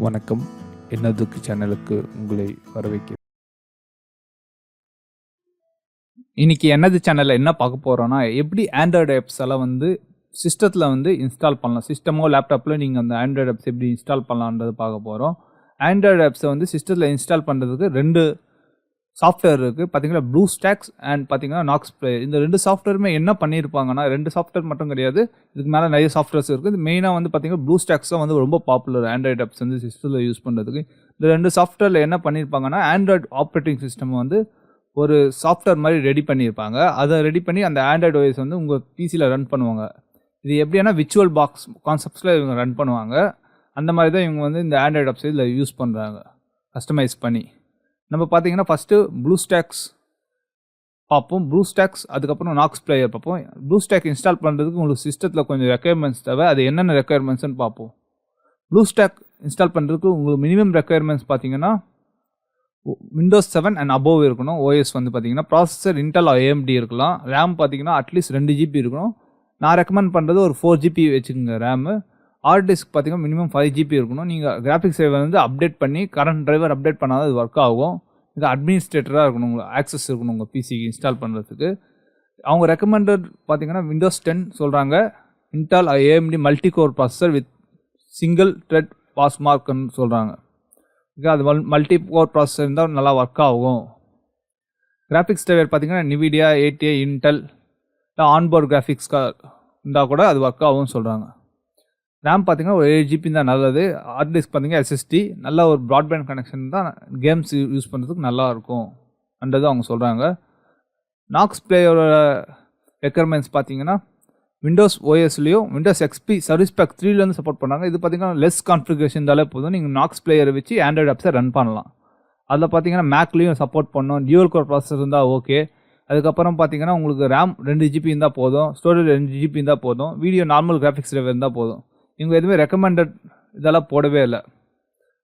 வணக்கம். என்னதுக்கு சேனலுக்கு உங்களை வரவேற்கிறேன். இன்னைக்கு என்னது சேனலில் என்ன பார்க்க போகிறோன்னா, எப்படி ஆண்ட்ராய்டு ஆப்ஸ் எல்லாம் வந்து சிஸ்டத்தில் இன்ஸ்டால் பண்ணலாம். சிஸ்டமோ லேப்டாப்பில் நீங்கள் அந்த ஆண்ட்ராய்டு ஆப்ஸ் எப்படி இன்ஸ்டால் பண்ணலான்றது பார்க்க போகிறோம். ஆண்ட்ராய்டு ஆப்ஸை சிஸ்டத்தில் இன்ஸ்டால் பண்ணுறதுக்கு 2 சாஃப்ட்வேர் இருக்குது. பார்த்தீங்கன்னா ப்ளூஸ்டாக்ஸ் அண்ட் பார்த்தீங்கன்னா நாக்ஸ் பிளேயர். இந்த 2 சாஃப்ட்வேருமே என்ன பண்ணியிருப்பாங்கன்னா, 2 சாஃப்ட்வேர் மட்டும் கிடையாது, இதுக்கு மேலே நிறைய சாஃப்ட்வேர்ஸ் இருக்குது. மெயினாக பார்த்தீங்கன்னா ப்ளூஸ்டாக்ஸ் தான் ரொம்ப பாப்புலர் ஆண்ட்ராய்டு ஆப்ஸ் சிஸ்டத்தில் யூஸ் பண்ணுறதுக்கு. இந்த 2 சாஃப்ட்வேரில் என்ன பண்ணியிருப்பாங்கன்னா, ஆண்ட்ராய்டு ஆப்ரேட்டிங் சிஸ்டம் ஒரு சாஃப்ட்வேர் மாதிரி ரெடி பண்ணியிருப்பாங்க. அதை ரெடி பண்ணி அந்த ஆண்ட்ராய்டு ஓஎஸ் உங்கள் பிசியில் ரன் பண்ணுவாங்க. இது எப்படின்னா விர்ச்சுவல் பாக்ஸ் கான்செப்ட்ஸில் இவங்க ரன் பண்ணுவாங்க. அந்த மாதிரி தான் இவங்க இந்த ஆண்ட்ராய்டு ஆப்ஸ் இதில் யூஸ் பண்ணுறாங்க, கஸ்டமைஸ் பண்ணி. நம்ம பார்த்தீங்கன்னா ஃபஸ்ட்டு ப்ளூஸ்டாக்ஸ் பார்ப்போம். ப்ளூஸ்டாக்ஸ் அதுக்கப்புறம் நாக்ஸ் பிளேயர் பார்ப்போம். ப்ளூஸ்டாக் இன்ஸ்டால் பண்ணுறதுக்கு உங்களுக்கு சிஸ்டத்தில் கொஞ்சம் ரெக்குயர்மெண்ட்ஸ் தேவை. அது என்னென்ன ரெக்குயர்மெண்ட்ஸ்னு பார்ப்போம். ப்ளூஸ்டாக் இன்ஸ்டால் பண்ணுறதுக்கு உங்களுக்கு மினிமம் ரெக்குயர்மெண்ட்ஸ் பார்த்தீங்கன்னா விண்டோஸ் 7 அண்ட் அபோவ் இருக்கணும். ஓஎஸ் பார்த்தீங்கன்னா ப்ராசஸர் இன்டெல் AMD இருக்கலாம். ரேம் பார்த்தீங்கன்னா அட்லீஸ்ட் 2 GB இருக்கணும். நான் ரெக்கமெண்ட் பண்ணுறது ஒரு 4 GB வச்சுக்கோங்க ரேமு. ஹார்ட் டிஸ்க் பார்த்தீங்கன்னா மினிமம் 5 GB இருக்கணும். நீங்கள் கிராஃபிக்ஸ் டிரைவர் அப்டேட் பண்ணி கரண்ட் டிரைவர் அப்டேட் பண்ணாதான் இது ஒர்க் ஆகும். இது அட்மினிஸ்ட்ரேட்டராக இருக்கணும், உங்களுக்கு ஆக்சஸ் இருக்கணும் உங்கள் பிசிக்கு இன்ஸ்டால் பண்ணுறதுக்கு. அவங்க ரெக்கமெண்டட் பார்த்தீங்கன்னா விண்டோஸ் 10 சொல்கிறாங்க. Intel AMD multi core processor with single thread pass மார்க்னு சொல்கிறாங்க. அது மல்டி கோர் ப்ராசஸர் இருந்தால் நல்லா ஒர்க் ஆகும். கிராஃபிக்ஸ் டிரைவர் பார்த்தீங்கன்னா NVIDIA, ATI, Intel onboard graphics இருந்தால் கூட அது ஒர்க் ஆகும்னு சொல்கிறாங்க. ரேம் பார்த்தீங்கன்னா ஒரு 7 GB தான் நல்லது. ஹார்ட் டிஸ்க் பார்த்தீங்கன்னா SSD நல்ல ஒரு ப்ராட்பேண்ட் கனெக்ஷன் தான் கேம்ஸ் யூஸ் பண்ணுறதுக்கு நல்லாயிருக்கும் அன்றது அவங்க சொல்கிறாங்க. நாக்ஸ் பிளேயரோட ரெக்குயர்மெண்ட்ஸ் பார்த்தீங்கன்னா விண்டோஸ் ஓஎஸ்லேயும் விண்டோஸ் XP சர்வீஸ் பேக் 3 சப்போர்ட் பண்ணாங்க. இது பார்த்தீங்கன்னா லெஸ் கான்ஃபிகரேஷன் இருந்தாலே போதும், நீங்கள் நாக்ஸ் பிளேயரை வச்சு ஆண்ட்ராய்டு ஆப்ஸை ரன் பண்ணலாம். அதில் பார்த்தீங்கன்னா மேக்லேயும் சப்போர்ட் பண்ணோம். டியூவல் கோர் ப்ராசஸர் இருந்தால் ஓகே. அதுக்கப்புறம் பார்த்தீங்கன்னா உங்களுக்கு ரேம் 2 GB இருந்தால் போதும், ஸ்டோரேஜ் 2 GB இருந்தால் போதும், வீடியோ நார்மல் கிராஃபிக்ஸ் டிரைவர் இருந்தால் போதும். இவங்க எதுவுமே ரெக்கமெண்டட் இதெல்லாம் போடவே இல்லை.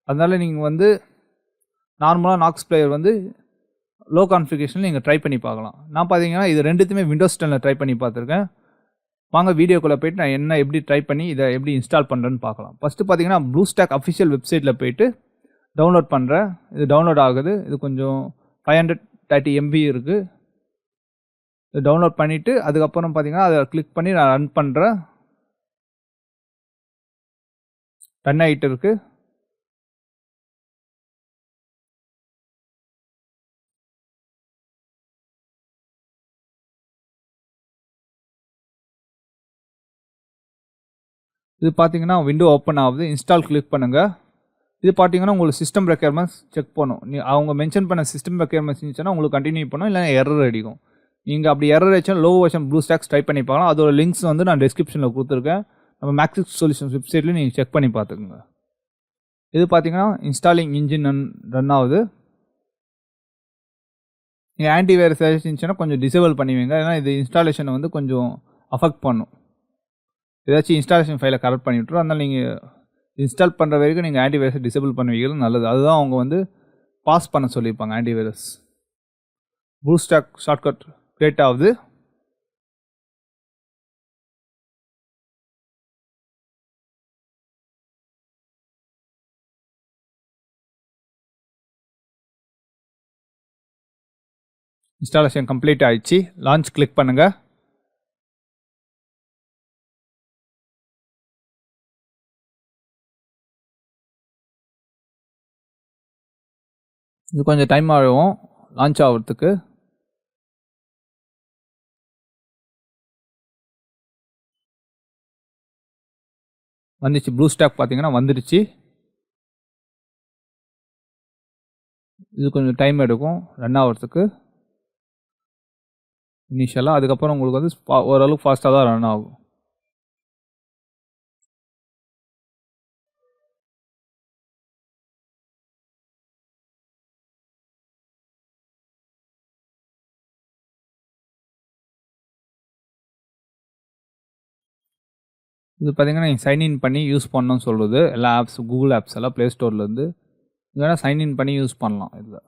அதனால் நீங்கள் நார்மலாக நாக்ஸ் பிளேயர் லோ கான்ஃபிகரேஷனில் நீங்கள் ட்ரை பண்ணி பார்க்கலாம். நான் பார்த்தீங்கன்னா இது 2த்துமே விண்டோஸ் 10 ட்ரை பண்ணி பார்த்துருக்கேன். வாங்க வீடியோக்குள்ளே போய்ட்டு நான் எப்படி ட்ரை பண்ணி இதை எப்படி இன்ஸ்டால் பண்ணுறேன்னு பார்க்கலாம். ஃபஸ்ட்டு பார்த்தீங்கன்னா ப்ளூஸ்டாக் அஃபிஷியல் வெப்சைட்டில் போய்ட்டு டவுன்லோட் பண்ணுறேன். இது டவுன்லோட் ஆகுது. இது கொஞ்சம் 530 MB இருக்குது. இது டவுன்லோட் பண்ணிவிட்டு அதுக்கப்புறம் பார்த்தீங்கன்னா அதை கிளிக் பண்ணி நான் ரன் பண்ணுறேன். ரன் ஆகிட்டு இருக்குது. இது பார்த்தீங்கன்னா விண்டோ ஓப்பன் ஆகுது. இன்ஸ்டால் கிளிக் பண்ணுங்கள். இது பார்த்தீங்கன்னா உங்களுக்கு சிஸ்டம் ரெக்குயர்மெண்ட்ஸ் செக் பண்ணும். அவங்க மென்ஷன் பண்ண சிஸ்டம் ரெக்குயர்மெண்ட்ஸ் இருந்துச்சுன்னா உங்களுக்கு கண்டினியூ பண்ணும், இல்லைனா எரர் அடிக்கும். நீங்கள் அப்படி எரர் ஆச்சுன்னா லோ வெர்ஷன் ப்ளூஸ்டாக்ஸ் ட்ரை பண்ணி பார்க்கலாம். அதோட லிங்க்ஸ் நான் டிஸ்கிரிப்ஷனில் கொடுத்துருக்கேன். நம்ம மேக்ஸிக்ஸ் சொல்யூஷன்ஸ் வெப்சைட்லேயும் நீங்கள் செக் பண்ணி பார்த்துக்குங்க. இது பார்த்தீங்கன்னா இன்ஸ்டாலிங் இன்ஜின் ரன் ஆகுது. நீங்கள் ஆன்டிவைரஸ் இருந்துச்சுன்னா கொஞ்சம் டிசேபிள் பண்ணுவீங்க. ஏன்னா இது இன்ஸ்டாலேஷனை கொஞ்சம் அஃபெக்ட் பண்ணும். ஏதாச்சும் இன்ஸ்டாலேஷன் ஃபைலை கரெக்ட் பண்ணி விட்டுரும். அதனால் நீங்கள் இன்ஸ்டால் பண்ணுற வரைக்கும் நீங்கள் ஆன்டிவைரஸை டிசேபிள் பண்ணுவீங்க, நல்லது. அதுதான் அவங்க பாஸ் பண்ண சொல்லியிருப்பாங்க ஆன்டிவைரஸ். ப்ளூஸ்டாக் ஷார்ட்கட் கிரியேட் ஆகுது. இன்ஸ்டாலேஷன் கம்ப்ளீட் ஆகிடுச்சு. லான்ச் கிளிக் பண்ணுங்கள். இது கொஞ்சம் டைம் ஆகும் லான்ச் ஆகிறதுக்கு. வந்துச்சு. ப்ளூஸ்டாக் பார்த்தீங்கன்னா வந்துடுச்சு. இது கொஞ்சம் டைம் எடுக்கும் ரன் ஆகிறதுக்கு இனிஷியலாக. அதுக்கப்புறம் உங்களுக்கு ஓரளவுக்கு ஃபாஸ்ட்டாக தான் ரன் ஆகும். இது பார்த்தீங்கன்னா நீங்கள் சைன்இன் பண்ணி யூஸ் பண்ணணும்னு சொல்கிறது. எல்லா ஆப்ஸ் கூகுள் ஆப்ஸ் எல்லாம் ப்ளே ஸ்டோர்லேருந்து இல்லைனா சைன்இன் பண்ணி யூஸ் பண்ணலாம். இதில்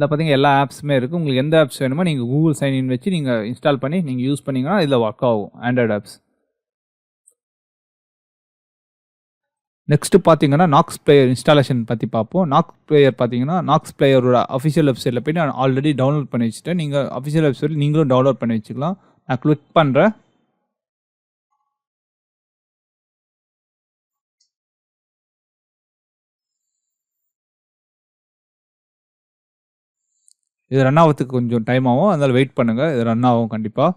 பார்த்தீங்கன்னா எல்லா ஆப்ஸுமே இருக்குது. உங்களுக்கு எந்த ஆப்ஸ் வேணுமோ நீங்கள் கூகுள் சைன்இன் வச்சு நீங்கள் இன்ஸ்டால் பண்ணி நீங்கள் யூஸ் பண்ணிங்கன்னா இதில் ஒர்க் ஆகும் ஆண்ட்ராய்டு ஆப்ஸ். நெக்ஸ்ட்டு பார்த்தீங்கன்னா நாக்ஸ் பிளேயர் இன்ஸ்டாலேஷன் பற்றி பார்ப்போம். நாக்ஸ் பிளேயர் பார்த்தீங்கன்னா நாக்ஸ் பிளேயரோட அஃபிஷியல் வெப்சைட்டில் போய்ட்டு நான் ஆல்ரெடி டவுன்லோட் பண்ணி வச்சுட்டேன். நீங்கள் அஃபிஷியல் வெப்சைட்டில் நீங்களும் டவுன்லோட் பண்ணி வச்சுக்கலாம். நான் கிளிக் பண்ணுறேன். இது ரன் ஆகிறதுக்கு கொஞ்சம் டைம் ஆகும், அதனால் வெயிட் பண்ணுங்கள். இது ரன் ஆகும் கண்டிப்பாக.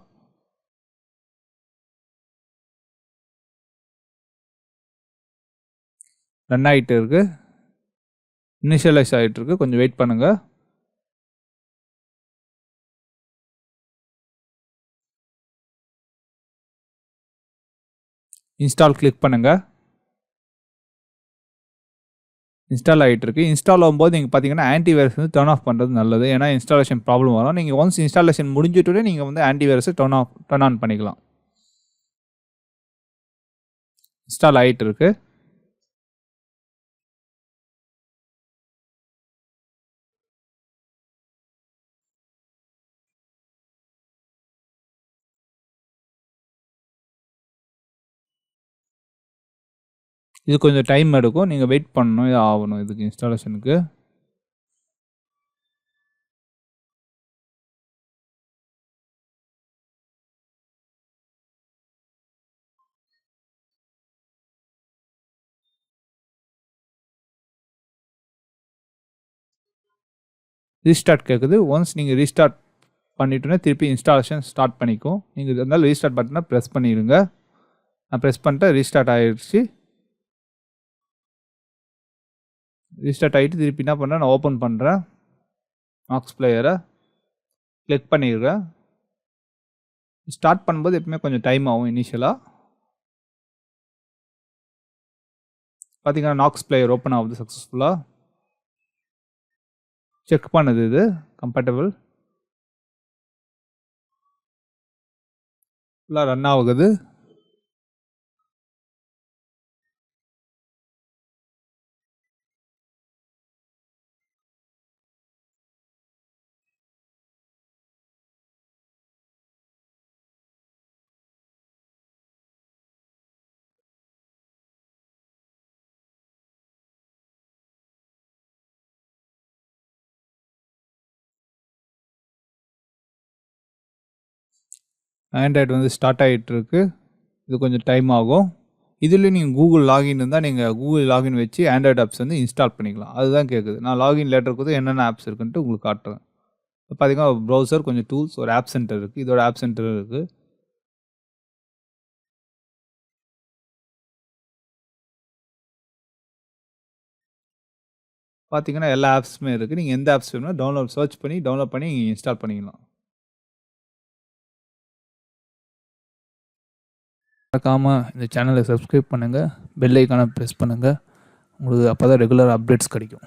ரன் ஆகிட்டு இருக்குது, இனிஷியலைஸ் ஆகிட்டு இருக்குது, கொஞ்சம் வெயிட் பண்ணுங்கள். இன்ஸ்டால் கிளிக் பண்ணுங்கள். இன்ஸ்டால் ஆகிட்டு இருக்கு. இன்ஸ்டால் ஆகும்போது நீங்கள் பார்த்தீங்கன்னா ஆன்டிவைரஸ் வந்து டர்ன் ஆஃப் பண்ணுறது நல்லது. ஏன்னா இன்ஸ்டாலேஷன் ப்ராப்ளம் வரும். நீங்கள் ஒன்ஸ் இன்ஸ்டாலேஷன் முடிஞ்சிட்டே நீங்கள் வந்து ஆன்டிவைரஸை டர்ன் ஆன் பண்ணிக்கலாம். இன்ஸ்டால் ஆகிட்டு இருக்கு. இது கொஞ்சம் டைம் எடுக்கும், நீங்கள் வெயிட் பண்ணணும், இது ஆகணும் இதுக்கு இன்ஸ்டாலேஷனுக்கு. ரீஸ்டார்ட் கேட்குது. ஒன்ஸ் நீங்கள் ரீஸ்டார்ட் பண்ணிட்டோன்னே திருப்பி இன்ஸ்டாலேஷன் ஸ்டார்ட் பண்ணிக்கும். நீங்கள் இருந்தாலும் ரீஸ்டார்ட் பட்டனை ப்ரெஸ் பண்ணிடுங்க. நான் ப்ரெஸ் பண்ணிட்டேன், ரீஸ்டார்ட் ஆகிடுச்சு. ரீஸ்டார்ட் ஆகிட்டு திருப்பி என்ன பண்ணுறேன், நான் ஓப்பன் பண்ணுறேன். நாக்ஸ் பிளேயரை கிளிக் பண்ணிடுறேன். ஸ்டார்ட் பண்ணும்போது எப்பவுமே கொஞ்சம் டைம் ஆகும் இனிஷியலாக. பார்த்தீங்கன்னா நாக்ஸ் பிளேயர் ஓப்பன் ஆகுது சக்ஸஸ்ஃபுல்லாக. செக் பண்ணுது, இது கம்பேட்டபிள் ஃபுல்லாக ரன் ஆகுது. ஆண்ட்ராய்டு வந்து ஸ்டார்ட் ஆகிட்டு இருக்கு. இது கொஞ்சம் டைம் ஆகும். இதில் நீங்கள் கூகுள் லாகின் இருந்தால் நீங்கள் கூகுள் லாகின் வச்சு ஆண்ட்ராய்டு ஆப்ஸ் வந்து இன்ஸ்டால் பண்ணிக்கலாம். அதுதான் கேட்குது. நான் லாகின் லேட்டர் கொடுத்து என்னென்ன ஆப்ஸ் இருக்குன்ட்டு உங்களுக்கு காட்டுறேன். இப்போ பார்த்தீங்கன்னா ப்ரௌசர், கொஞ்சம் டூல்ஸ், ஒரு ஆப் சென்டர் இருக்குது. இதோட ஆப் சென்டர் இருக்குது. பார்த்தீங்கன்னா எல்லா ஆப்ஸுமே இருக்குது. நீங்கள் எந்த ஆப்ஸ் வேணுமோ டவுன்லோட் சர்ச் பண்ணி டவுன்லோட் பண்ணி இன்ஸ்டால் பண்ணிக்கலாம். மறக்காமல் இந்த சேனலை சப்ஸ்கிரைப் பண்ணுங்கள், பெல் ஐக்கானை ப்ரெஸ் பண்ணுங்கள். உங்களுக்கு அப்போ தான் ரெகுலர் அப்டேட்ஸ் கிடைக்கும்.